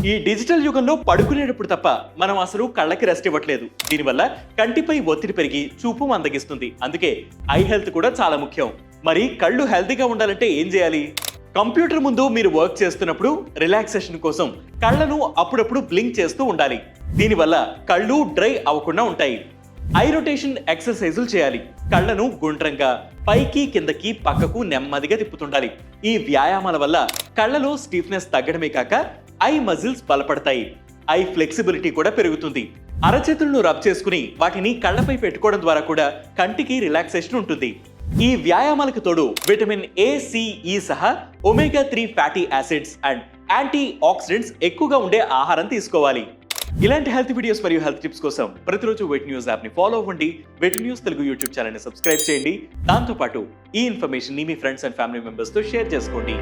ఈ డిజిటల్ యుగంలో పడుకునేటప్పుడు తప్ప మనం అసలు కళ్ళకి రెస్ట్ ఇవ్వట్లేదు. దీనివల్ల కంటిపై ఒత్తిడి పెరిగి చూపు మందగిస్తుంది. అందుకే ఐ హెల్త్ కూడా చాలా ముఖ్యం. మరి కళ్ళు హెల్తీగా ఉండాలంటే ఏం చేయాలి? కంప్యూటర్ ముందు మీరు వర్క్ చేస్తున్నప్పుడు రిలాక్సేషన్ కోసం కళ్ళను అప్పుడప్పుడు బ్లింక్ చేస్తూ ఉండాలి. దీనివల్ల కళ్ళు డ్రై అవ్వకుండా ఉంటాయి. ఐ రొటేషన్ ఎక్సర్సైజులు చేయాలి. కళ్ళను గుండ్రంగా పైకి కిందకి పక్కకు నెమ్మదిగా తిప్పుతుండాలి. ఈ వ్యాయామాల వల్ల కళ్ళలో స్టిఫ్నెస్ తగ్గడమే కాక ఐ మజిల్స్ బలపడతాయి. ఐ ఫ్లెక్సిబిలిటీ కూడా పెరుగుతుంది. అరచేతులను రబ్ చేసుకుని వాటిని కళ్ళపై పెట్టుకోవడం ద్వారా కూడా కంటికి రిలాక్సేషన్ ఉంటుంది. ఈ వ్యాయామాలకు తోడు విటమిన్ ఏ, సి, ఈ సహా omega 3 fatty acids and antioxidants ఎక్కువగా ఉండే ఆహారం తీసుకోవాలి. ఇలాంటి హెల్త్ వీడియోస్ మరియు హెల్త్ టిప్స్ కోసం ప్రతిరోజు వెట్ న్యూస్ యాప్ ని ఫాలో అవ్వండి. వెట్ న్యూస్ తెలుగు యూట్యూబ్ ఛానల్ ని సబ్స్క్రైబ్ చేయండి. దాంతోపాటు ఈ ఇన్ఫర్మేషన్ ని మీ ఫ్రెండ్స్ అండ్ ఫ్యామిలీ మెంబర్స్ తో షేర్ చేసుకోండి.